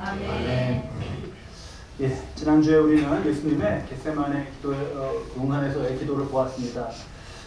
아멘. 예, 지난주에 우리는 예수님의 겟세마네 기도의 공간에서의 기도를 보았습니다.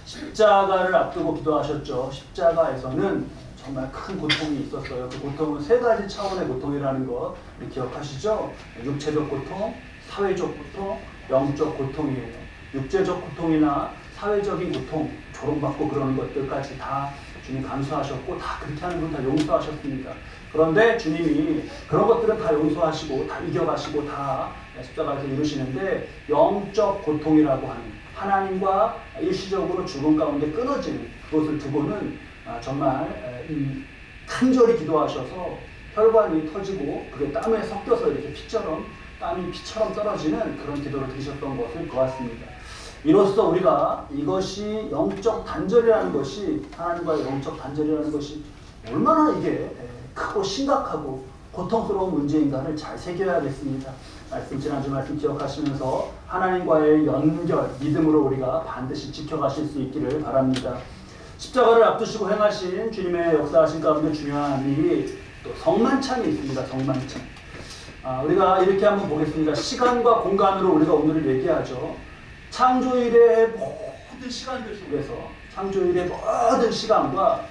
십자가를 앞두고 기도하셨죠. 십자가에서는 정말 큰 고통이 있었어요. 그 고통은 세 가지 차원의 고통이라는 거 기억하시죠? 육체적 고통, 사회적 고통, 영적 고통이에요. 육체적 고통이나 사회적인 고통, 조롱받고 그러는 것들까지 다 주님 감수하셨고 다 그렇게 하는 분 다 용서하셨습니다. 그런데 주님이 그런 것들은 다 용서하시고 다 이겨가시고 다 십자가에서 이루시는데 영적 고통이라고 하는 하나님과 일시적으로 죽음 가운데 끊어지는 그것을 두고는 정말 간절히 기도하셔서 혈관이 터지고 그게 땀에 섞여서 이렇게 땀이 피처럼 떨어지는 그런 기도를 드리셨던 것을 보았습니다. 이로써 우리가 이것이 영적 단절이라는 것이 하나님과의 영적 단절이라는 것이 얼마나 이게 크고 심각하고 고통스러운 문제인가를 잘 새겨야겠습니다. 지난주 말씀 기억하시면서 하나님과의 연결, 믿음으로 우리가 반드시 지켜가실 수 있기를 바랍니다. 십자가를 앞두시고 행하신 주님의 역사하신 가운데 중요한 일이 또 성만찬이 있습니다. 성만찬. 우리가 이렇게 한번 보겠습니다. 시간과 공간으로 우리가 오늘을 얘기하죠. 창조일의 모든 시간들 속에서 창조일의 모든 시간과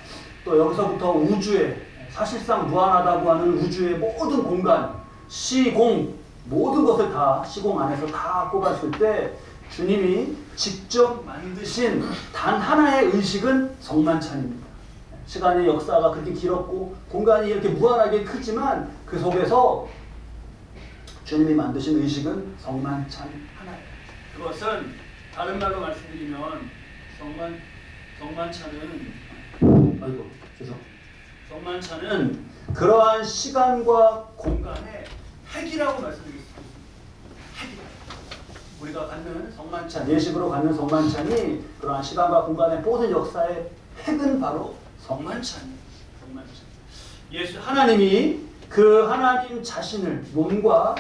또 여기서부터 우주의 사실상 무한하다고 하는 우주의 모든 공간, 시공, 모든 것을 다 시공 안에서 다 꼽았을 때 주님이 직접 만드신 단 하나의 의식은 성만찬입니다. 시간의 역사가 그렇게 길었고 공간이 이렇게 무한하게 크지만 그 속에서 주님이 만드신 의식은 성만찬 하나예요. 그것은 다른 말로 말씀드리면 성만찬은 그러한 시간과 공간의 핵이라고 말씀드리겠습니다. 핵이다. 우리가 갖는 성만찬, 예식으로 갖는 성만찬이 그러한 시간과 공간의 모든 역사의 핵은 바로 성만찬이에요. 성만찬. 하나님이 그 하나님 자신을 몸과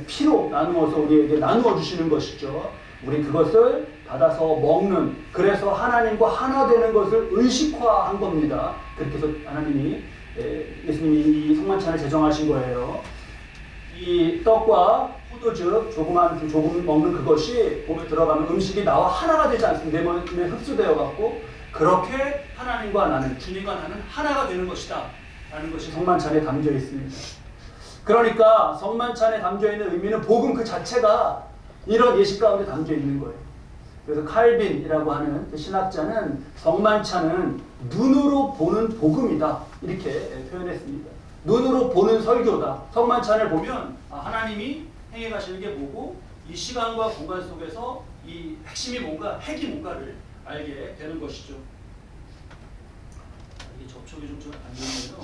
피로 나누어서 우리에게 나누어 주시는 것이죠. 우리 그것을 받아서 먹는, 그래서 하나님과 하나 되는 것을 의식화한 겁니다. 그렇게 해서 예수님이 이 성만찬을 제정하신 거예요. 이 떡과 포도즙 조금 먹는 그것이 몸에 들어가면 음식이 나와 하나가 되지 않습니다. 내 몸에 흡수되어 갖고 그렇게 하나님과 나는, 주님과 나는 하나가 되는 것이다 라는 것이 성만찬에 담겨 있습니다. 그러니까 성만찬에 담겨 있는 의미는 복음 그 자체가 이런 예식 가운데 담겨 있는 거예요. 그래서 칼빈이라고 하는 신학자는 성만찬은 눈으로 보는 복음이다 이렇게 표현했습니다. 눈으로 보는 설교다. 성만찬을 보면 하나님이 행해 가시는 게 뭐고 이 시간과 공간 속에서 이 핵심이 뭔가, 핵이 뭔가를 알게 되는 것이죠. 이게 접촉이 좀 안 되네요.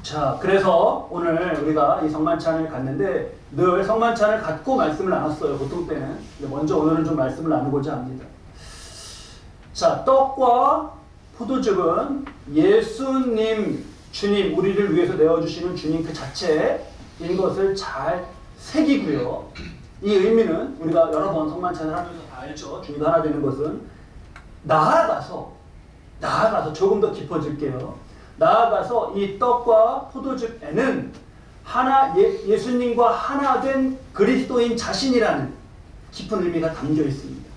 자, 그래서 오늘 우리가 이 성만찬을 갖는데 늘 성만찬을 갖고 말씀을 나눴어요. 보통 때는. 근데 먼저 오늘은 좀 말씀을 나누고자 합니다. 자, 떡과 포도즙은 예수님, 주님, 우리를 위해서 내어주시는 주님 그 자체인 것을 잘 새기고요. 이 의미는 우리가 여러 번 성만찬을 하면서 다 알죠. 주님과 하나 되는 것은 나아가서 조금 더 깊어질게요. 나아가서 이 떡과 포도즙에는 예수님과 하나 된 그리스도인 자신이라는 깊은 의미가 담겨 있습니다.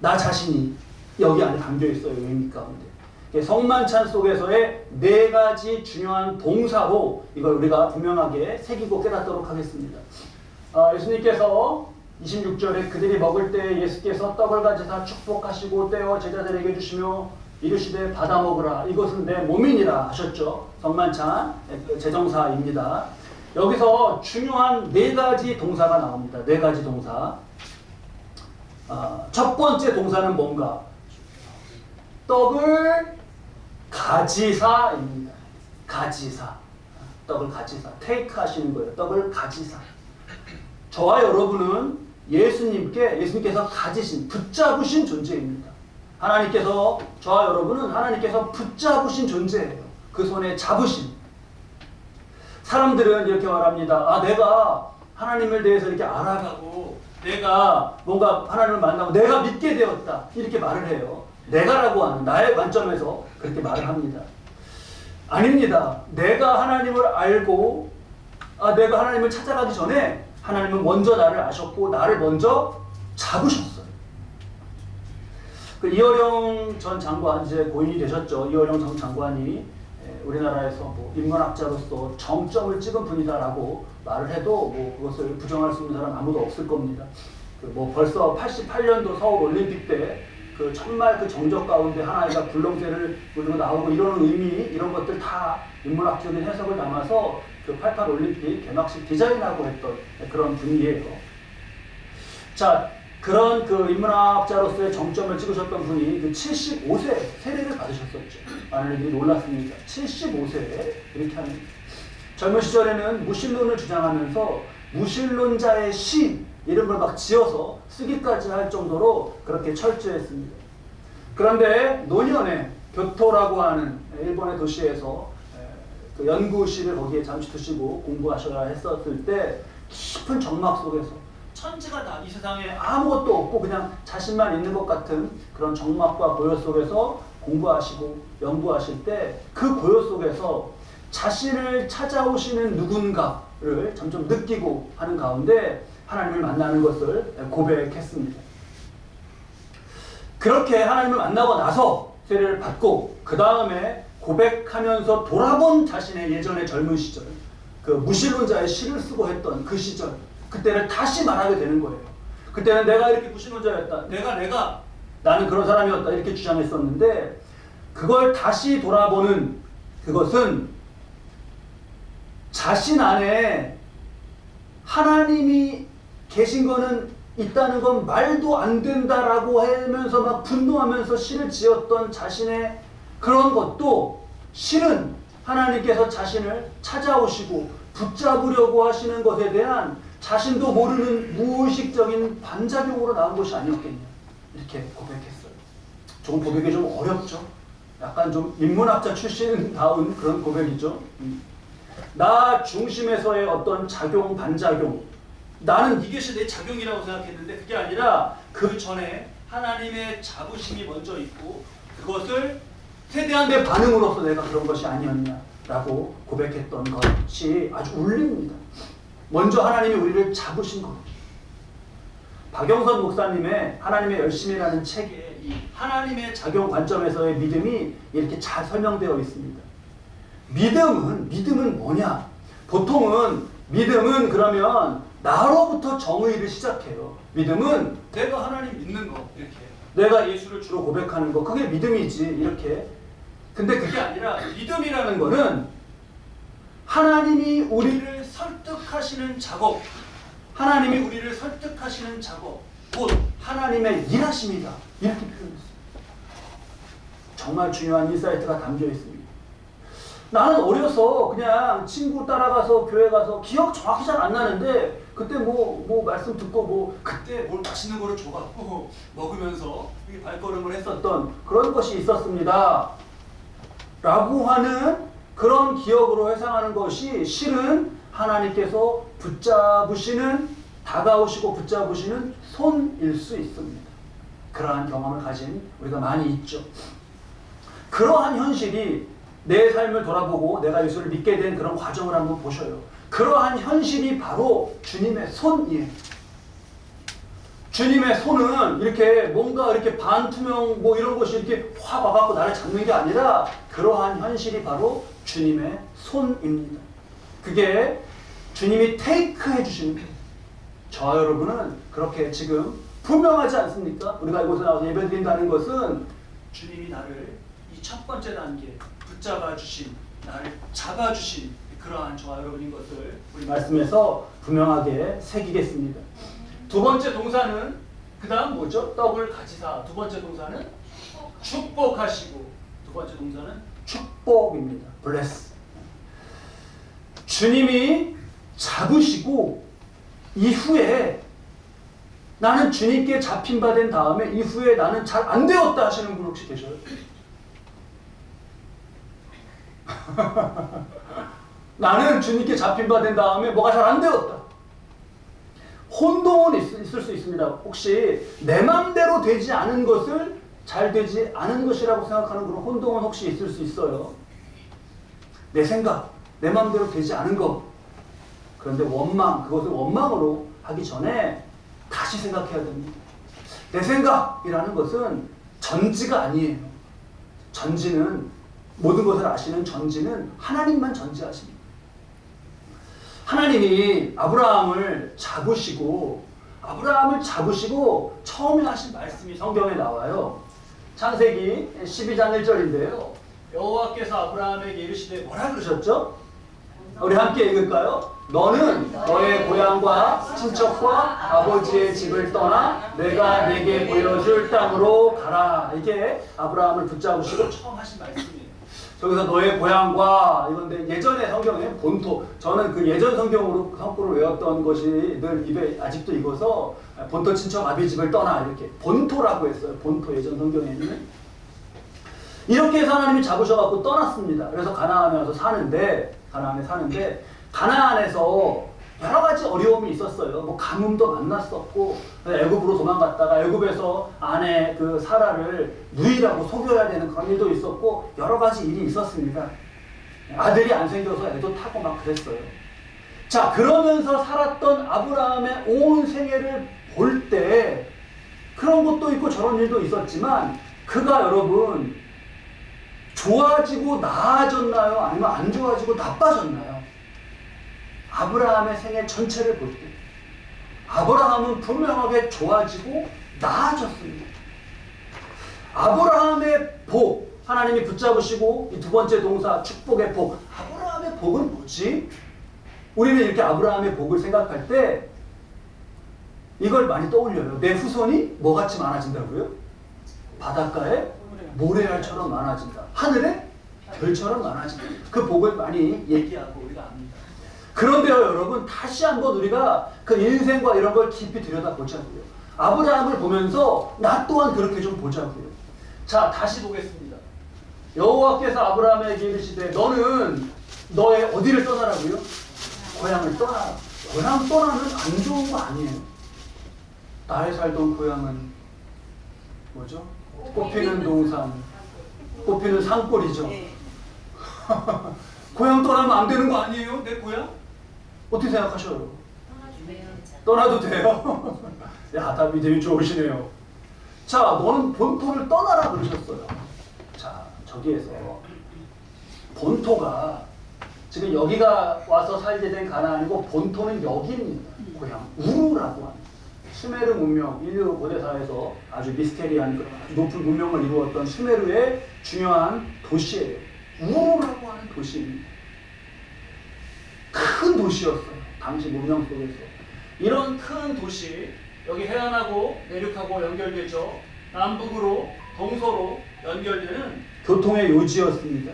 나 자신이 여기 안에 담겨 있어요. 의미 가운데. 성만찬 속에서의 네 가지 중요한 동사로 이걸 우리가 분명하게 새기고 깨닫도록 하겠습니다. 예수님께서 26절에 그들이 먹을 때 예수께서 떡을 가지사 축복하시고 떼어 제자들에게 주시며 이르시되 받아 먹으라 이것은 내 몸이니라 하셨죠. 성만찬 제정사입니다. 여기서 중요한 네 가지 동사가 나옵니다. 네 가지 동사. 첫 번째 동사는 뭔가? 떡을 가지사입니다. 가지사. 떡을 가지사. 테이크 하시는 거예요. 떡을 가지사. 저와 여러분은 예수님께서 가지신, 붙잡으신 존재입니다. 저와 여러분은 하나님께서 붙잡으신 존재예요. 그 손에 잡으신. 사람들은 이렇게 말합니다. 내가 하나님을 대해서 이렇게 알아가고 내가 뭔가 하나님을 만나고 내가 믿게 되었다. 이렇게 말을 해요. 내가라고 하는 나의 관점에서 그렇게 말을 합니다. 아닙니다. 내가 하나님을 알고 내가 하나님을 찾아가기 전에 하나님은 먼저 나를 아셨고 나를 먼저 잡으셨어요. 그 이어령 전 장관, 이제 고인이 되셨죠. 이어령 전 장관이 우리나라에서 뭐 인문학자로서 정점을 찍은 분이다라고 말을 해도 뭐 그것을 부정할 수 있는 사람 아무도 없을 겁니다. 그 뭐 벌써 88년도 서울 올림픽 때 그 정말 그 정적 가운데 한 아이가 굴렁쇠를 물고 나오고 이런 의미, 이런 것들 다 인문학적인 해석을 담아서 그 88 올림픽 개막식 디자인하고 했던 그런 분이에요. 자, 그런 그 인문학자로서의 정점을 찍으셨던 분이 그 75세 세례를 받으셨었죠. 많은 이들이 놀랐습니다. 75세에 이렇게 하는. 젊은 시절에는 무신론을 주장하면서 무신론자의 시 이런 걸 막 지어서 쓰기까지 할 정도로 그렇게 철저했습니다. 그런데 노년에 교토라고 하는 일본의 도시에서 그 연구실을 거기에 잠시 두시고 공부하셔야 했었을 때 깊은 정막 속에서 천지가 다 이 세상에 아무것도 없고 그냥 자신만 있는 것 같은 그런 정막과 고요 속에서 공부하시고 연구하실 때 그 고요 속에서 자신을 찾아오시는 누군가를 점점 느끼고 하는 가운데 하나님을 만나는 것을 고백했습니다. 그렇게 하나님을 만나고 나서 세례를 받고 그 다음에 고백하면서 돌아본 자신의 예전의 젊은 시절, 그 무신론자의 시를 쓰고 했던 그 시절, 그때를 다시 말하게 되는 거예요. 그때는 내가 이렇게 무신론자였다. 나는 그런 사람이었다. 이렇게 주장했었는데 그걸 다시 돌아보는 그것은 자신 안에 하나님이 계신 거는 있다는 건 말도 안 된다라고 하면서 막 분노하면서 시를 지었던 자신의 그런 것도 실은 하나님께서 자신을 찾아오시고 붙잡으려고 하시는 것에 대한 자신도 모르는 무의식적인 반작용으로 나온 것이 아니었겠냐 이렇게 고백했어요. 조금 고백이 좀 어렵죠. 약간 좀 인문학자 출신다운 그런 고백이죠. 나 중심에서의 어떤 작용 반작용, 나는 이것이 내 작용이라고 생각했는데 그게 아니라 그 전에 하나님의 자부심이 먼저 있고 그것을 세대한 내 반응으로서 내가 그런 것이 아니었냐라고 고백했던 것이 아주 울립니다. 먼저 하나님이 우리를 잡으신 것. 박영선 목사님의 하나님의 열심이라는 책에 이 하나님의 작용 관점에서의 믿음이 이렇게 잘 설명되어 있습니다. 믿음은 뭐냐? 보통은 믿음은 그러면 나로부터 정의를 시작해요. 믿음은 내가 하나님 믿는 거 이렇게, 내가 예수를 주로 고백하는 거, 그게 믿음이지 이렇게. 근데 그게 아니라 믿음이라는 거는 하나님이 우리를 설득하시는 작업, 하나님이 우리를 설득하시는 작업, 곧 하나님의 일하심이다 이렇게 표현했어요. 정말 중요한 인사이트가 담겨 있습니다. 나는 어려서 그냥 친구 따라가서 교회 가서 기억 정확히 잘 안 나는데 그때 뭐 말씀 듣고 뭐 그때 뭘 맛있는 거를 줘갖고 먹으면서 발걸음을 했었던 그런 것이 있었습니다 라고 하는 그런 기억으로 회상하는 것이 실은 하나님께서 붙잡으시는, 다가오시고 붙잡으시는 손일 수 있습니다. 그러한 경험을 가진 우리가 많이 있죠. 그러한 현실이 내 삶을 돌아보고 내가 예수를 믿게 된 그런 과정을 한번 보셔요. 그러한 현실이 바로 주님의 손이에요. 주님의 손은 이렇게 뭔가 이렇게 반투명 뭐 이런 것이 이렇게 확 와갖고 나를 잡는 게 아니라 그러한 현실이 바로 주님의 손입니다. 그게 주님이 테이크해 주시는 거예요. 저와 여러분은 그렇게 지금 분명하지 않습니까? 우리가 이곳에 나와서 예배드린다는 것은 주님이 나를 이 첫 번째 단계 붙잡아 주신, 나를 잡아 주신 그러한 저와 여러분인 것을 우리 말씀에서 분명하게 새기겠습니다. 두 번째 동사는 그 다음 뭐죠? 떡을 가지사. 두 번째 동사는 축복하시고, 두 번째 동사는 축복입니다. bless. 주님이 잡으시고 이후에 나는 주님께 잡힌 바 된 다음에 이후에 나는 잘 안 되었다 하시는 분 혹시 계셔요? 나는 주님께 잡힌 바 된 다음에 뭐가 잘 안 되었다. 혼동은 있을 수 있습니다. 혹시 내 맘대로 되지 않은 것을 잘 되지 않은 것이라고 생각하는 그런 혼동은 혹시 있을 수 있어요. 내 생각, 내 마음대로 되지 않은 것. 그런데 원망, 그것을 원망으로 하기 전에 다시 생각해야 됩니다. 내 생각이라는 것은 전지가 아니에요. 전지는, 모든 것을 아시는 전지는 하나님만 전지하십니다. 하나님이 아브라함을 잡으시고 처음에 하신 말씀이 성경에 나와요. 창세기 12장 1절인데요. 여호와께서 아브라함에게 이르시되 뭐라 그러셨죠? 우리 함께 읽을까요? 너는 너의 고향과 친척과 아버지의 집을 떠나 내가 네게 보여줄 땅으로 가라. 이게 아브라함을 붙잡으시고 처음 하신 말씀이에요. 저기서 너의 고향과, 이건데 예전의 성경에 본토, 저는 그 예전 성경으로 성구를 외웠던 것이 늘 입에 아직도 익어서 본토 친척 아비 집을 떠나, 이렇게 본토라고 했어요. 본토, 예전 성경에는. 이렇게 해서 하나님이 잡으셔갖고 떠났습니다. 그래서 가나안에 와서 사는데 가나안에서 여러 가지 어려움이 있었어요. 뭐 가뭄도 만났었고, 애굽으로 도망갔다가 애굽에서 아내 그 사라를 누이라고 속여야 되는 그런 일도 있었고, 여러 가지 일이 있었습니다. 아들이 안 생겨서 애도 타고 막 그랬어요. 자, 그러면서 살았던 아브라함의 온 생애를 볼 때 그런 것도 있고 저런 일도 있었지만, 그가 여러분 좋아지고 나아졌나요? 아니면 안 좋아지고 나빠졌나요? 아브라함의 생애 전체를 볼 때 아브라함은 분명하게 좋아지고 나아졌습니다. 아브라함의 복, 하나님이 붙잡으시고 이 두 번째 동사 축복의 복. 아브라함의 복은 뭐지? 우리는 이렇게 아브라함의 복을 생각할 때 이걸 많이 떠올려요. 내 후손이 뭐같이 많아진다고요? 바닷가에 모래알처럼 많아진다. 하늘에 별처럼 많아진다. 그 복을 많이 얘기하고 우리가 압니다. 그런데요, 여러분, 다시 한번 우리가 그 인생과 이런 걸 깊이 들여다보자고요. 아브라함을 보면서 나 또한 그렇게 좀 보자고요. 자, 다시 보겠습니다. 여호와께서 아브라함에게 이르시되 너는 너의 어디를 떠나라고요? 고향을 떠나라. 고향 떠나면 안 좋은 거 아니에요. 나의 살던 고향은 뭐죠? 꽃피는 동산, 꽃피는 산골이죠. 고향 떠나면 안 되는 거 아니에요? 내 고향? 어떻게 생각하셔요? 떠나도 돼요? 야, 다 믿음이 좋으시네요. 자, 너는 본토를 떠나라 그러셨어요. 자, 저기에서 본토가 지금 여기가 와서 살게 된 가나안이고 본토는 여기입니다. 고향 우루라고 합니다. 슈메르 문명, 인류 고대사에서 아주 미스테리한 그런 아주 높은 문명을 이루었던 슈메르의 중요한 도시예요. 우루라고 하는 도시입니다. 큰 도시였어요. 당시 문명 속에서. 이런 큰 도시, 여기 해안하고 내륙하고 연결되죠. 남북으로 동서로 연결되는 교통의 요지였습니다.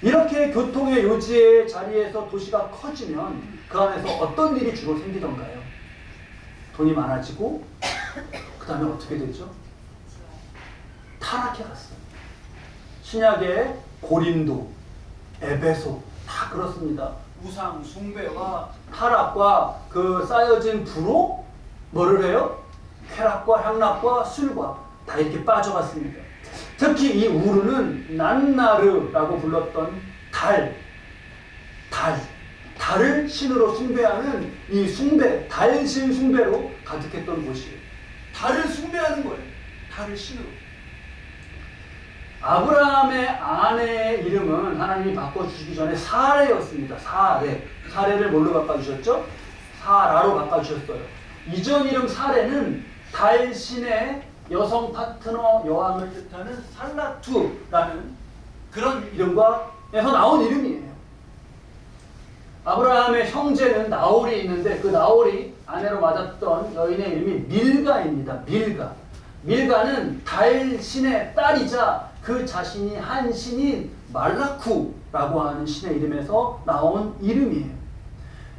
이렇게 교통의 요지의 자리에서 도시가 커지면 그 안에서 어떤 일이 주로 생기던가요? 돈이 많아지고 그 다음에 어떻게 되죠? 타락해 갔어요. 신약의 고린도, 에베소 다 그렇습니다. 우상, 숭배와 타락과 그 쌓여진 부로 뭐를 해요? 쾌락과 향락과 술과 다 이렇게 빠져갔습니다. 특히 이 우르는 난나르라고 불렀던 달을 신으로 숭배하는 이 숭배, 달신 숭배로 가득했던 곳이에요. 달을 숭배하는 거예요. 달을 신으로. 아브라함의 아내의 이름은 하나님이 바꿔주시기 전에 사레였습니다. 사레를 뭘로 바꿔주셨죠? 사라로 바꿔주셨어요. 이전 이름 사레는 달신의 여성 파트너 여왕을 뜻하는 살라투라는 그런 이름과 에서 나온 이름이에요. 아브라함의 형제는 나홀이 있는데 그 나홀이 아내로 맞았던 여인의 이름이 밀가입니다. 밀가는 달신의 딸이자 그 자신이 한 신인 말라쿠라고 하는 신의 이름에서 나온 이름이에요.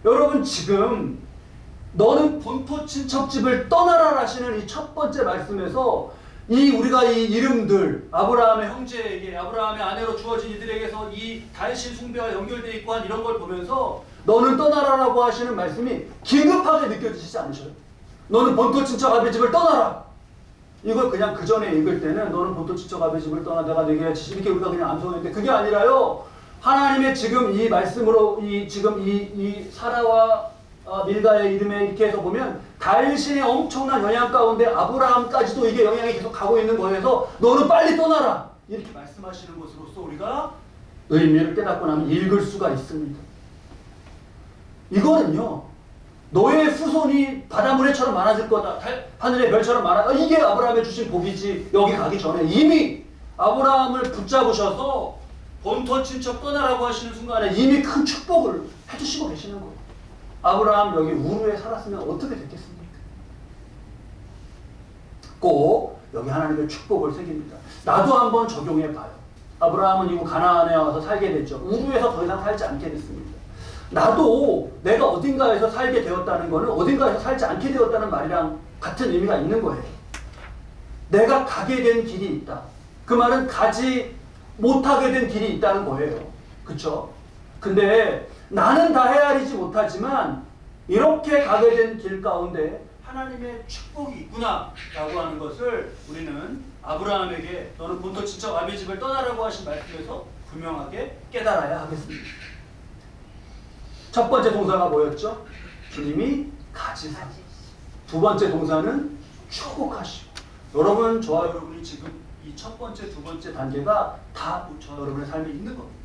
여러분, 지금 너는 본토 친척집을 떠나라 하시는 이 첫 번째 말씀에서 우리가 이 이름들, 아브라함의 형제에게, 아브라함의 아내로 주어진 이들에게서 이 달신 숭배와 연결되어 있고 한 이런 걸 보면서 너는 떠나라라고 하시는 말씀이 긴급하게 느껴지시지 않으셔요? 너는 본토 친척 아비 집을 떠나라. 이걸 그냥 그 전에 읽을 때는 너는 본토 친척 아비 집을 떠나 내가 내게 이렇게 우리가 그냥 암송했는데 그게 아니라요. 하나님의 지금 이 말씀으로 지금 이 사라와 밀가의 이름에 이렇게 해서 보면 달신의 엄청난 영향 가운데 아브라함까지도 이게 영향이 계속 가고 있는 거에서 너는 빨리 떠나라 이렇게 말씀하시는 것으로서 우리가 의미를 깨닫고 나면 읽을 수가 있습니다. 이거는요, 너의 후손이 바닷물에처럼 많아질 거다, 하늘의 별처럼 많아, 이게 아브라함의 주신 복이지. 여기 가기 전에 이미 아브라함을 붙잡으셔서 본토 친척 떠나라고 하시는 순간에 이미 큰 축복을 해주시고 계시는 거예요. 아브라함 여기 우르에 살았으면 어떻게 됐겠습니까? 꼭 여기 하나님의 축복을 새깁니다. 나도 한번 적용해 봐요. 아브라함은 이후 가나안에 와서 살게 됐죠. 우르에서 더 이상 살지 않게 됐습니다. 나도 내가 어딘가에서 살게 되었다는 것은 어딘가에서 살지 않게 되었다는 말이랑 같은 의미가 있는 거예요. 내가 가게 된 길이 있다. 그 말은 가지 못하게 된 길이 있다는 거예요. 그쵸? 근데 나는 다 헤아리지 못하지만 이렇게 가게 된 길 가운데 하나님의 축복이 있구나 라고 하는 것을 우리는 아브라함에게 너는 본토 친척 아비 집을 떠나라고 하신 말씀에서 분명하게 깨달아야 하겠습니다. 첫 번째 동사가 뭐였죠? 주님이 가지사. 두 번째 동사는 축복하시고. 여러분, 저와 여러분이 지금 이 첫 번째, 두 번째 단계가 다 저와 여러분의 삶에 있는 겁니다.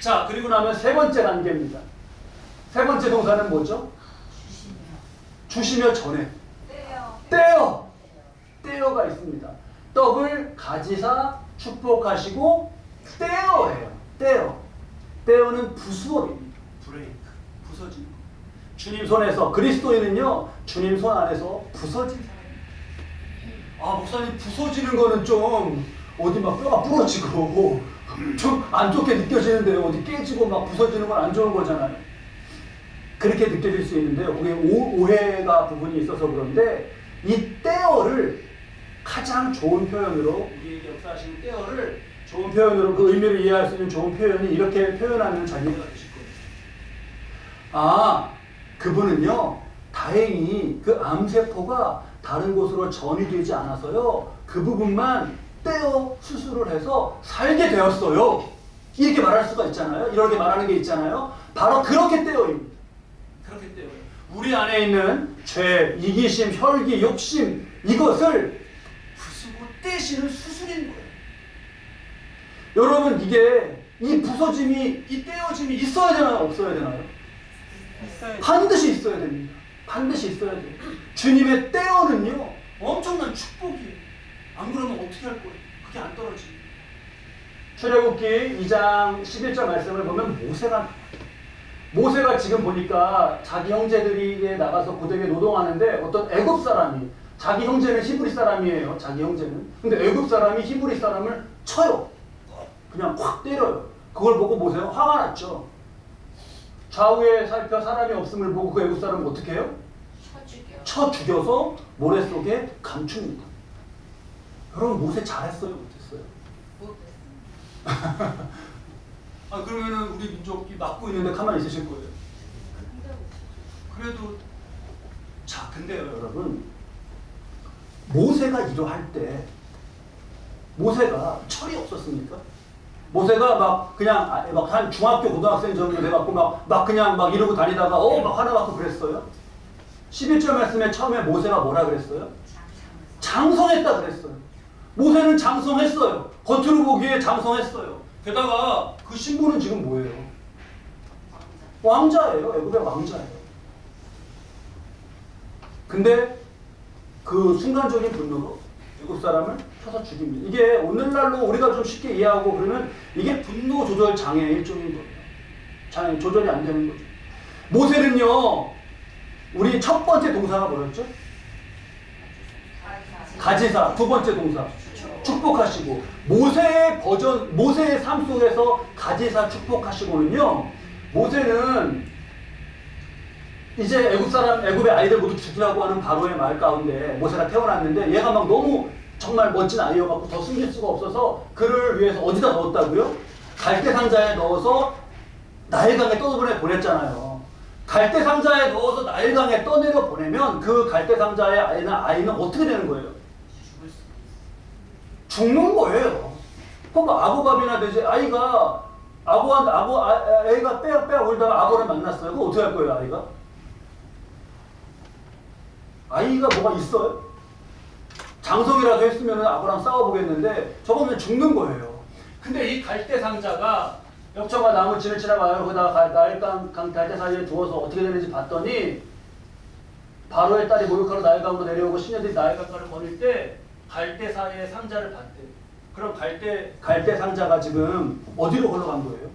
자, 그리고 나면 세 번째 단계입니다. 세 번째 동사는 뭐죠? 주시며 전에 떼어가 있습니다. 떡을 가지사 축복하시고 떼어예요. 떼어는 부수어입니다. 브레이크, 부서지는 거. 주님 손에서, 그리스도인은요 주님 손 안에서 부서지는 거예요. 아, 목사님, 부서지는 거는 좀 어디 막 뼈가 부러지고 좀 안 좋게 느껴지는데 어디 깨지고 막 부서지는 건 안 좋은 거잖아요. 그렇게 느껴질 수 있는데요. 그게 오해가 부분이 있어서 그런데 이 떼어를 가장 좋은 표현으로, 우리에게 역사하시는 떼어를 좋은 표현으로, 그 의미를 이해할 수 있는 좋은 표현이 이렇게 표현하면 잘 이해가 되실 거예요. 아, 그분은요 다행히 그 암세포가 다른 곳으로 전이 되지 않아서요 그 부분만 떼어 수술을 해서 살게 되었어요. 이렇게 말할 수가 있잖아요. 이렇게 말하는 게 있잖아요. 바로 그렇게 떼어입니다. 그렇게 떼어요. 우리 안에 있는 죄, 이기심, 혈기, 욕심, 이것을 부수고 떼시는 수술인 거예요. 여러분, 이게 이 부서짐이, 이 떼어짐이 있어야 되나요? 없어야 되나요? 반드시 있어야 됩니다. 반드시 있어야 돼요. 주님의 떼어는요 엄청난 축복이에요. 안 그러면 어떻게 할 거예요? 그게 안 떨어집니다. 출애굽기 2장 11절 말씀을 보면 모세가 지금 보니까 자기 형제들이 나가서 고되게 노동하는데 어떤 애굽 사람이, 자기 형제는 히브리 사람이에요. 자기 형제는. 근데 애굽 사람이 히브리 사람을 쳐요. 그냥 확 때려요. 그걸 보고 모세가 화가 났죠. 좌우에 살펴 사람이 없음을 보고 그 애굽 사람은 어떻게 해요? 쳐 죽여서 모래 속에 감춥니다. 여러분, 모세 잘했어요? 못했어요? 아, 그러면은 우리 민족이 막고 있는데 가만히 있으실 거예요. 그래도, 자, 근데요 여러분, 모세가 이러할 때 모세가 철이 없었습니까? 모세가 막 그냥 막 한 중학교 고등학생 정도 돼갖고 막 그냥 막 이러고 다니다가 막 화나 갖고 그랬어요? 11절 말씀에 처음에 모세가 뭐라 그랬어요? 장성했다 그랬어요. 모세는 장성했어요. 겉으로 보기에 장성했어요. 게다가 그 신분은 지금 뭐예요? 왕자예요. 애굽의 왕자예요. 근데 그 순간적인 분노로 애굽 사람을 쳐서 죽입니다. 이게 오늘날로 우리가 좀 쉽게 이해하고 그러면 이게 분노 조절 장애의 일종인 거예요. 장애, 조절이 안 되는 거죠. 모세는요, 우리 첫 번째 동사가 뭐였죠? 가지사. 두 번째 동사 축복하시고. 모세의 삶 속에서 가지사 축복하시고는요, 모세는 이제 애굽의 아이들 모두 죽이라고 하는 바로의 말 가운데 모세가 태어났는데 얘가 막 너무 정말 멋진 아이여갖고 더 숨길 수가 없어서 그를 위해서 어디다 넣었다고요? 갈대 상자에 넣어서 나일강에 떠내려 보냈잖아요. 갈대 상자에 넣어서 나일강에 떠내려 보내면 그 갈대 상자의 아이는 어떻게 되는 거예요? 죽는 거예요. 그럼 아부갑이나 되지, 아이가 애가 빼앗 울다가 악어를 만났어요. 그럼 어떻게 할 거예요, 아이가? 아이가 뭐가 있어요? 장성이라도 했으면 악어랑 싸워보겠는데 저거면 죽는 거예요. 근데 이 갈대 상자가 역청과 나무 진을 지나가요. 거기다가 나일강 갈대 사이에 두어서 어떻게 되는지 봤더니 바로의 딸이 목욕하러 나일강으로 내려오고 시녀들이 나일강가를 거닐 때 갈대 사이에 상자를 봤대. 그럼 갈대 상자가 지금 어디로 흘러간 거예요?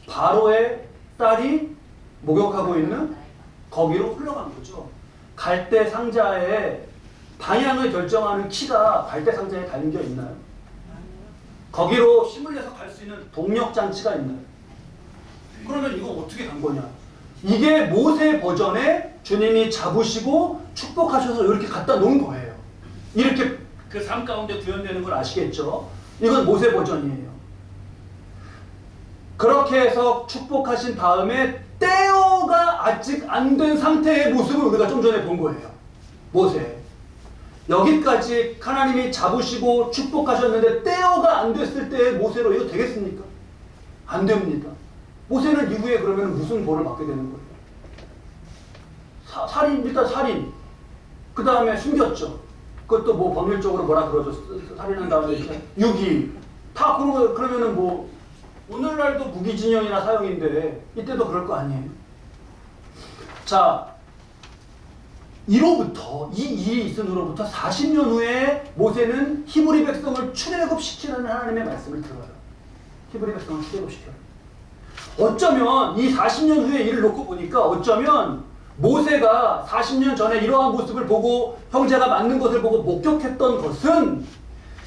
바로의 딸이 목욕하고 있는 거기로 흘러간 거죠. 갈대 상자의 방향을 결정하는 키가 갈대 상자에 담겨 있나요? 거기로 힘을 내서 갈 수 있는 동력 장치가 있나요? 그러면 이거 어떻게 간 거냐? 이게 모세 버전에 주님이 잡으시고 축복하셔서 이렇게 갖다 놓은 거예요. 이렇게 그 삶 가운데 구현되는 걸 아시겠죠? 이건 모세 버전이에요. 그렇게 해서 축복하신 다음에 떼어가 아직 안 된 상태의 모습을 우리가 좀 전에 본 거예요. 모세. 여기까지 하나님이 잡으시고 축복하셨는데 떼어가 안 됐을 때의 모세로 이거 되겠습니까? 안 됩니다. 모세는 이후에 그러면 무슨 벌을 받게 되는 거예요? 일단 살인. 그 다음에 숨겼죠. 그것도 뭐 법률적으로 뭐라 그러죠? 살인한 다음에 유기. 다 그러면은 뭐 오늘날도 무기징역이나 사형인데 이때도 그럴 거 아니에요? 자, 이로부터 이 일이 있은 후로부터 40년 후에 모세는 히브리 백성을 출애굽시키라는 하나님의 말씀을 들어요. 히브리 백성을 출애굽시켜요. 어쩌면 이 40년 후의 일을 놓고 보니까 어쩌면 모세가 40년 전에 이러한 모습을 보고 형제가 맞는 것을 보고 목격했던 것은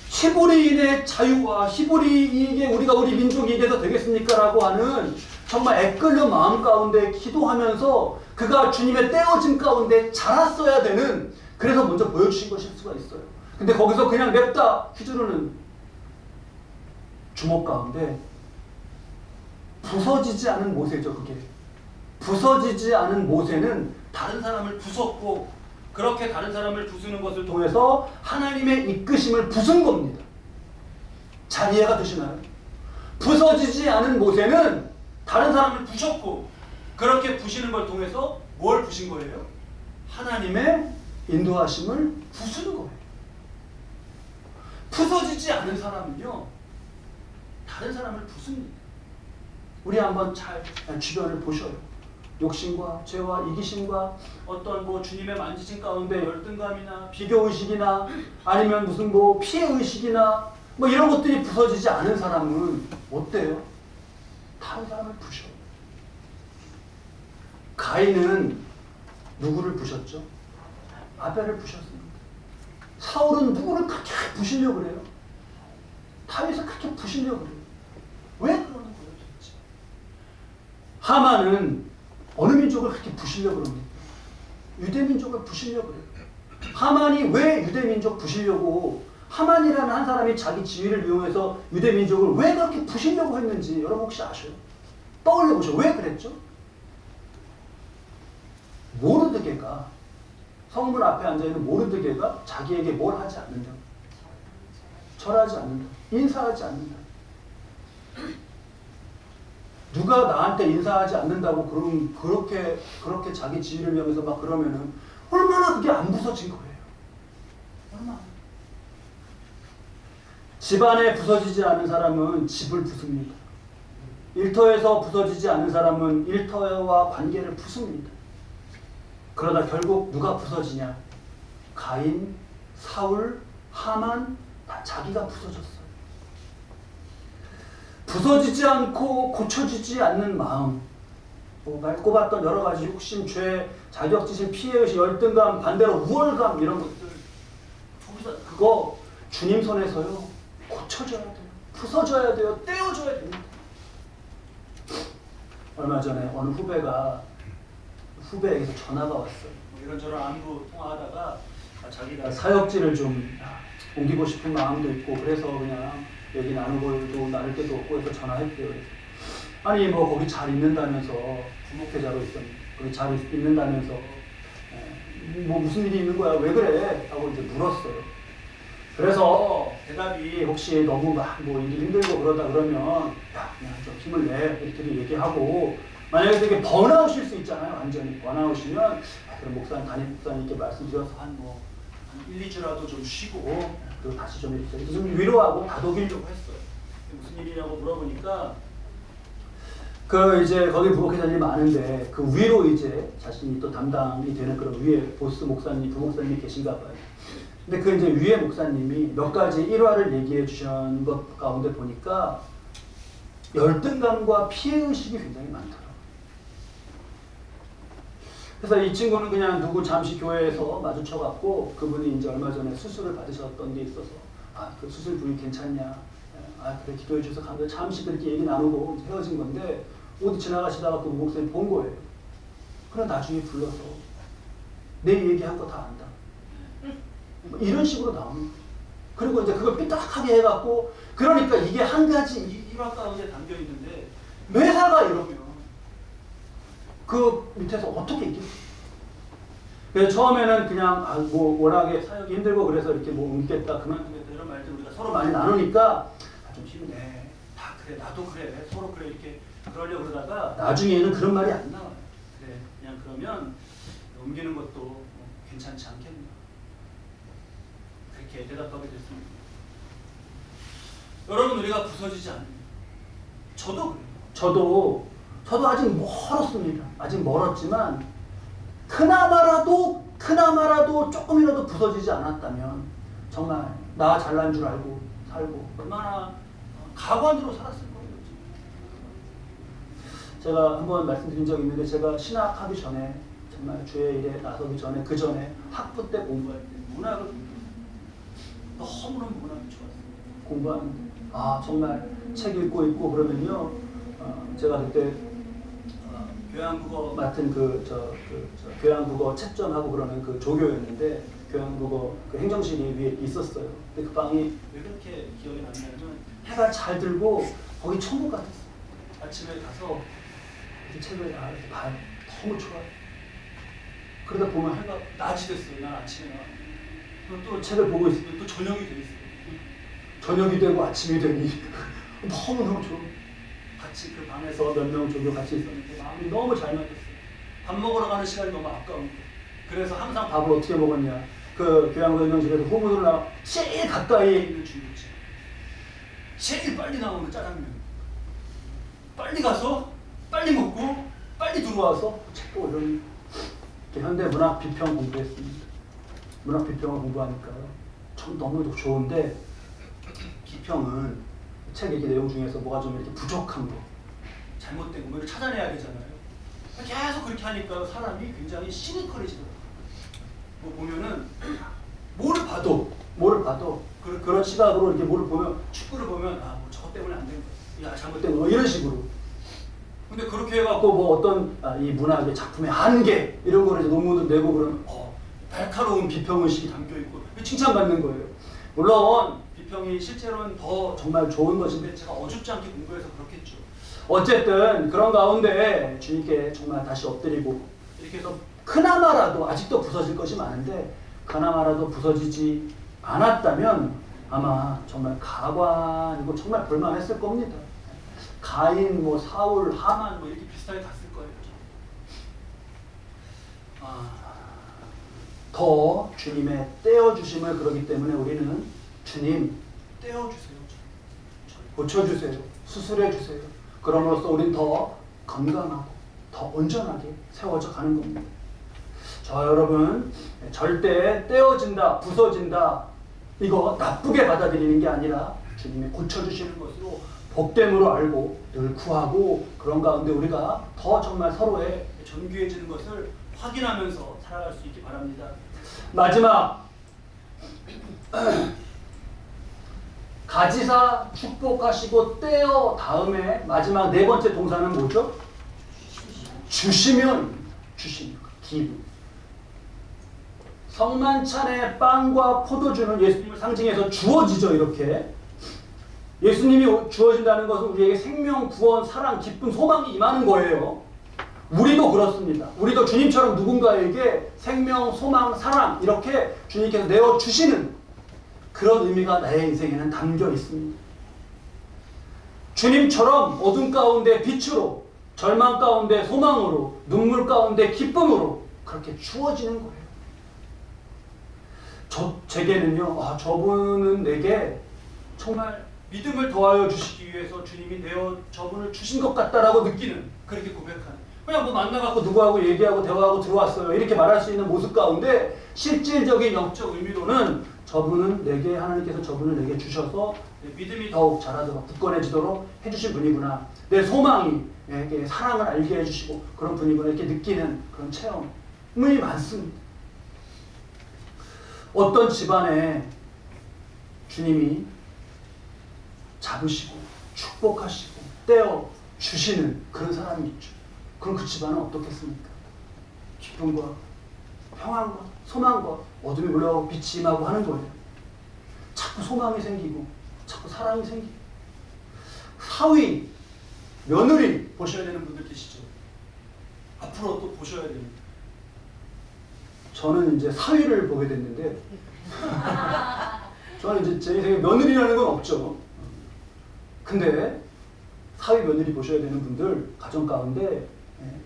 히브리인의 자유와 이게 우리가 우리 민족이 돼서 되겠습니까? 라고 하는 정말 애끓는 마음 가운데 기도하면서 그가 주님의 떼어짐 가운데 자랐어야 되는, 그래서 먼저 보여주신 것일 수가 있어요. 근데 거기서 그냥 냅다 휘두르는 주먹 가운데 부서지지 않은 모세죠. 그게 부서지지 않은 모세는 다른 사람을 부쉈고, 그렇게 다른 사람을 부수는 것을 통해서 하나님의 이끄심을 부순 겁니다. 잘 이해가 되시나요? 부서지지 않은 모세는 다른 사람을 부셨고, 그렇게 부시는 걸 통해서 뭘 부신 거예요? 하나님의 인도하심을 부수는 거예요. 부서지지 않은 사람은요, 다른 사람을 부숩니다. 우리 한번 잘 주변을 보셔요. 욕심과 죄와 이기심과 어떤 뭐 주님의 만지심 가운데 열등감이나 비교의식이나 아니면 무슨 뭐 피해의식이나 뭐 이런 것들이 부서지지 않은 사람은 어때요? 다른 사람을 부셔. 가인은 누구를 부셨죠? 아벨을 부셨습니다. 사울은 누구를 그렇게 부시려고 그래요? 다윗을 그렇게 부시려고 그래요? 왜 그러는 거예요, 도대체? 하만은 어느 민족을 그렇게 부시려고 그럽니까? 유대민족을 부시려고 그래요. 하만이 왜 유대민족 부시려고, 하만이라는 한 사람이 자기 지위를 이용해서 유대민족을 왜 그렇게 부시려고 했는지 여러분 혹시 아셔요? 떠올려 보셔. 왜 그랬죠? 모르드게가, 성문 앞에 앉아있는 모르드게가 자기에게 뭘 하지 않는다. 절하지 않는다. 인사하지 않는다. 누가 나한테 인사하지 않는다고 그렇게 자기 지위를 위해서 막 그러면은 얼마나 그게 안 부서진 거예요. 얼마나. 집안에 부서지지 않은 사람은 집을 부숩니다. 일터에서 부서지지 않은 사람은 일터와 관계를 부숩니다. 그러다 결국 누가 부서지냐? 가인, 사울, 하만, 다 자기가 부서졌어요. 부서지지 않고 고쳐지지 않는 마음, 뭐 꼽았던 여러 가지 욕심, 죄, 자격지심, 피해의식, 열등감, 반대로 우월감, 이런 것들, 그거 주님 손에서요 고쳐져야 돼요. 부서져야 돼요. 떼어줘야 됩니다. 얼마 전에 어느 후배에게서 전화가 왔어요. 이런저런 안부 통화하다가 자기가 사역지를 좀 옮기고 싶은 마음도 있고, 그래서 그냥 얘기 나눌 때도 없고 해서 전화했대요. 아니 뭐 거기 잘 있는다면서, 부목회자로 있었는데 거기 잘 있는다면서 뭐 무슨 일이 있는 거야? 왜 그래? 하고 이제 물었어요. 그래서 대답이 혹시 너무 막 뭐 일이 힘들고 그러다 그러면 야 그냥 좀 힘을 내 이렇게 얘기하고 만약에 되게 번아웃일 수 있잖아요. 완전히 번아웃이면 그럼 목사님 담임 목사님께 말씀드려서 한 1, 2주라도 좀 쉬고 그리고 다시 좀 이렇게 좀 위로하고 다독이려고 했어요. 무슨 일이냐고 물어보니까 그 이제 거기 부목회장님이 많은데 그 위로 이제 자신이 또 담당이 되는 그런 위에 보스 목사님, 부목사님이 계신가 봐요. 근데 그 이제 위에 목사님이 몇 가지 일화를 얘기해 주신 것 가운데 보니까 열등감과 피해의식이 굉장히 많더라고요. 그래서 이 친구는 그냥 누구 잠시 교회에서 마주쳐갖고 그분이 이제 얼마 전에 수술을 받으셨던 게 있어서 그 수술 부위 괜찮냐? 그래 기도해 주셔서 감사해요. 잠시 그렇게 얘기 나누고 이제 헤어진 건데 어디 지나가시다가 그 목사님 본 거예요. 그래 나중에 불러서 내 얘기한 거 다 안다. 뭐 이런 식으로 나옵니다. 그리고 이제 그걸 삐딱하게 해갖고 그러니까 이게 한 가지 일화 가운데 담겨 있는데 매사가 이러면 그 밑에서 어떻게 있겠어요? 그래서 처음에는 그냥 뭐 워낙에 사역이 힘들고 그래서 이렇게 뭐 옮기겠다 그만두겠다 이런 말들 우리가 서로 많이 나누니까 좀 힘내. 다 그래 나도 그래 서로 그래 이렇게 그러려고 그러다가 나중에는 그런 말이 안 나와요. 그래 그냥 그러면 옮기는 것도 뭐 괜찮지 않겠나. 그렇게 대답하게 됐습니다. 여러분 우리가 부서지지 않습니다. 저도 그래요. 저도 아직 멀었습니다. 아직 멀었지만 그나마라도 조금이라도 부서지지 않았다면 정말 나 잘난 줄 알고 살고 얼마나 가관으로 살았을 거예요. 제가 한번 말씀드린 적이 있는데 제가 신학하기 전에 정말 주의 일에 나서기 전에 그 전에 학부 때 공부할 때 문학을 너무너무 문학이 좋았어요. 공부하는데 정말 책 읽고 있고 그러면요 제가 그때 교양국어 맡은 교양국어 채점하고 그러는 그 조교였는데 교양국어 그 행정실이 위에 있었어요. 근데 그 방이 왜 그렇게 기억이 남냐면 해가 잘 들고 거기 천국 같았어요. 아침에 가서 이 책을 이렇게 봐요. 너무 좋아요. 그러다 보면 해가 낮이 됐어요. 난 아침에 나왔는데 또 책을 보고 있으면 또 저녁이 돼 있어요. 저녁이 되고 아침이 되니 너무너무 좋아. 같이 그 방에서 몇 명 정도 같이 있었는데 마음이 너무 잘 맞았어요. 밥 먹으러 가는 시간이 너무 아까운 거예요. 그래서 항상 밥을 어떻게 먹었냐. 그 교양원영실에서 후문으로 나와 제일 가까이에 있는 중국집. 제일 빨리 나오는 짜장면. 빨리 가서 빨리 먹고 빨리 들어와서 책 보고 이런 현대 문학 비평 공부했습니다. 문학 비평을 공부하니까요. 참 너무 좋은데 비평은 책 얘기 내용 중에서 뭐가 좀 이렇게 부족한 거, 잘못된 거, 이걸 찾아내야 되잖아요. 계속 그렇게 하니까 사람이 굉장히 시니컬해지더라고요. 뭐 보면은 뭐를 봐도 그런 시각으로 이렇게 뭐를 보면 축구를 보면 뭐 저것 때문에 안 된 거야. 야 잘못된 거 이런 식으로. 근데 그렇게 해갖고 뭐 어떤 이 문학의 작품의 한계 이런 거를 이제 논문도 내고 그러면 날카로운 비평 의식이 담겨 있고 칭찬받는 거예요. 물론 비평이 실제로는 더 정말 좋은 것인데 제가 어줍지 않게 공부해서 그렇겠죠. 어쨌든 그런 가운데 주님께 정말 다시 엎드리고 이렇게 해서 그나마라도 아직도 부서질 것이 많은데 그나마라도 부서지지 않았다면 아마 정말 가관이고 정말 볼만했을 겁니다. 가인, 뭐 사울, 하만 뭐 이렇게 비슷하게 갔을 거예요. 더 주님의 떼어주심을 그러기 때문에 우리는 주님 떼어주세요. 고쳐주세요. 수술해주세요. 그럼으로써 우리는 더 건강하고 더 온전하게 세워져 가는 겁니다. 여러분 절대 떼어진다, 부서진다 이거 나쁘게 받아들이는 게 아니라 주님이 고쳐주시는 것으로 복됨으로 알고 늘 구하고 그런 가운데 우리가 더 정말 서로의 존귀해지는 것을 확인하면서 살아갈 수 있기 바랍니다. 마지막 가지사 축복하시고 떼어 다음에 마지막 네 번째 동사는 뭐죠? 주시면 give. 성만찬의 빵과 포도주는 예수님을 상징해서 주어지죠. 이렇게 예수님이 주어진다는 것은 우리에게 생명, 구원, 사랑, 기쁨, 소망이 임하는 거예요. 우리도 그렇습니다. 우리도 주님처럼 누군가에게 생명, 소망, 사랑 이렇게 주님께서 내어주시는 그런 의미가 나의 인생에는 담겨 있습니다. 주님처럼 어둠 가운데 빛으로, 절망 가운데 소망으로, 눈물 가운데 기쁨으로 그렇게 주어지는 거예요. 제게는요, 저분은 내게 정말 믿음을 더하여 주시기 위해서 주님이 저분을 주신 것 같다라고 느끼는, 그렇게 고백하는, 그냥 뭐 만나갖고 누구하고 얘기하고 대화하고 들어왔어요 이렇게 말할 수 있는 모습 가운데 실질적인 영적 의미로는 하나님께서 저분을 내게 주셔서 내 믿음이 더욱 자라도록 굳건해지도록 해주신 분이구나, 내 소망이 사랑을 알게 해주시고 그런 분이구나 이렇게 느끼는 그런 체험이 많습니다. 어떤 집안에 주님이 잡으시고 축복하시고 떼어 주시는 그런 사람이 있죠. 그럼 그 집안은 어떻겠습니까? 기쁨과 평안과 소망과 어둠이 물러가고 빛이 임하고 하는 거예요. 자꾸 소망이 생기고 자꾸 사랑이 생기고. 사위, 며느리 보셔야 되는 분들 계시죠. 앞으로 또 보셔야 됩니다. 저는 이제 사위를 보게 됐는데 저는 이제 제 인생에 며느리라는 건 없죠. 근데 사위, 며느리 보셔야 되는 분들 가정 가운데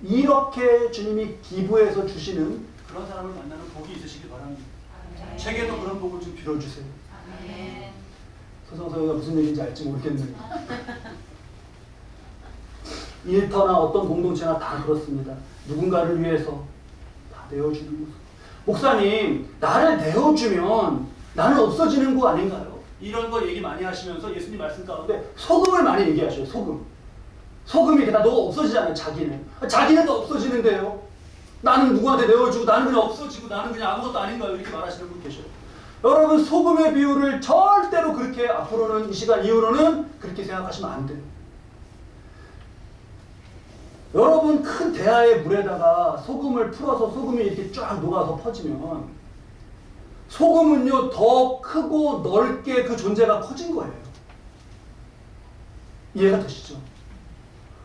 이렇게 주님이 기부해서 주시는 그런 사람을 만나는 복이 있으시길 바랍니다. 제게도 그런 복을 좀 빌어주세요. 서성서가 무슨 얘기인지 알지 모르겠는데 일터나 어떤 공동체나 다 그렇습니다. 누군가를 위해서 다 내어주는 모습. 목사님, 나를 내어주면 나는 없어지는 거 아닌가요? 이런 거 얘기 많이 하시면서 예수님 말씀 가운데 소금을 많이 얘기하셔요. 소금이 그냥 너가 없어지잖아요. 자기는 더 없어지는데요. 나는 누구한테 내어주고 나는 그냥 없어지고 나는 그냥 아무것도 아닌가요? 이렇게 말하시는 분 계셔요. 여러분, 소금의 비율을 절대로 그렇게 앞으로는 이 시간 이후로는 그렇게 생각하시면 안 돼요. 여러분, 큰 대야의 물에다가 소금을 풀어서 소금이 이렇게 쫙 녹아서 퍼지면 소금은요 더 크고 넓게 그 존재가 커진 거예요. 이해가 되시죠?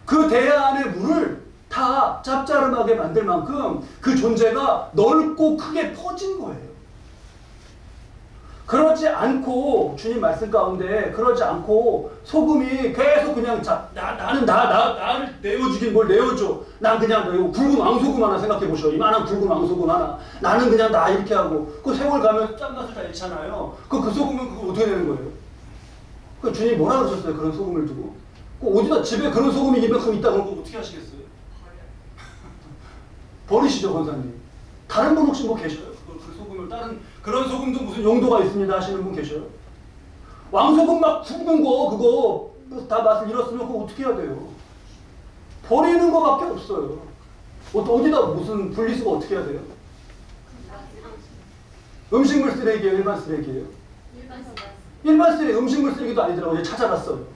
그 대야 안의 물을 다 짭짤하게 만들 만큼 그 존재가 넓고 크게 퍼진 거예요. 그러지 않고 주님 말씀 가운데 그러지 않고 소금이 계속 그냥 나를 내어주긴 뭘 내어줘. 난 그냥 굵은 왕소금 하나 생각해 보셔. 이만한 굵은 왕소금 하나. 나는 그냥 나 이렇게 하고 그 세월 가면 짠맛을 다 잃잖아요. 그 소금은 그거 어떻게 되는 거예요? 그 주님이 뭐라 그러셨어요? 그런 소금을 두고. 어디다 집에 그런 소금이 이만큼 있다 그러면 어떻게 하시겠어요? 버리시죠, 권사님. 다른 분 혹시 뭐 계셔요? 그 소금을 다른 그런 소금도 무슨 용도가 있습니다 하시는 분 계셔요? 왕소금 막 굵은 거 그거 다 맛을 잃었으면 그거 어떻게 해야 돼요? 버리는 거밖에 없어요. 어디다 무슨 분리수거 어떻게 해야 돼요? 음식물 쓰레기예요? 일반 쓰레기예요? 일반 쓰레기. 음식물 쓰레기도 아니더라고요. 찾아봤어요.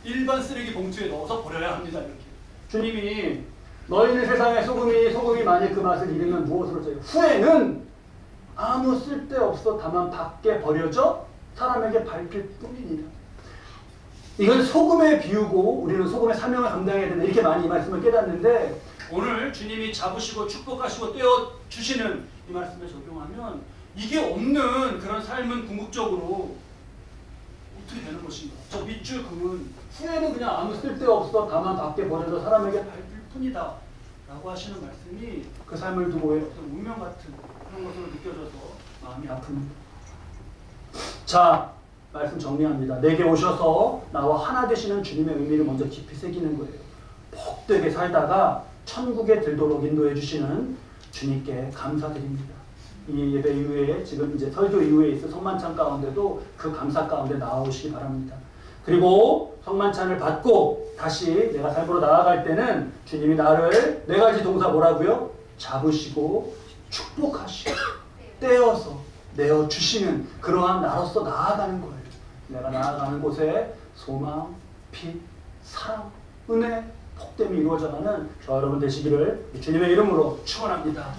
일반 쓰레기 봉투에 넣어서 버려야 합니다. 이렇게. 주님이 너희는 세상에 소금이 만일 그 맛을 잃으면 무엇으로 써요? 후에는 아무 쓸데없어 다만 밖에 버려져 사람에게 밟힐 뿐이니라. 이건 소금에 비우고 우리는 소금의 사명을 감당해야 된다. 이렇게 많이 이 말씀을 깨닫는데 오늘 주님이 잡으시고 축복하시고 떼어주시는 이 말씀을 적용하면 이게 없는 그런 삶은 궁극적으로 어떻게 되는 것인가? 저 밑줄 금은 후에는 그냥 아무 쓸데없어 다만 밖에 버려져 사람에게 밟힐 뿐이다 라고 하시는 말씀이 그 삶을 두고의 어떤 운명 같은 그런 것으로 느껴져서 마음이 아픕니다. 자, 말씀 정리합니다. 내게 오셔서 나와 하나 되시는 주님의 의미를 먼저 깊이 새기는 거예요. 복되게 살다가 천국에 들도록 인도해 주시는 주님께 감사드립니다. 이 예배 이후에 지금 이제 설교 이후에 있을 성만찬 가운데도 그 감사 가운데 나오시기 바랍니다. 그리고 성만찬을 받고 다시 내가 삶으로 나아갈 때는 주님이 나를 네 가지 동사 뭐라고요? 잡으시고 축복하시고 떼어서 내어주시는 그러한 나로서 나아가는 거예요. 내가 나아가는 곳에 소망, 빛, 사랑, 은혜, 복됨이 이루어져가는 저 여러분 되시기를 주님의 이름으로 축원합니다.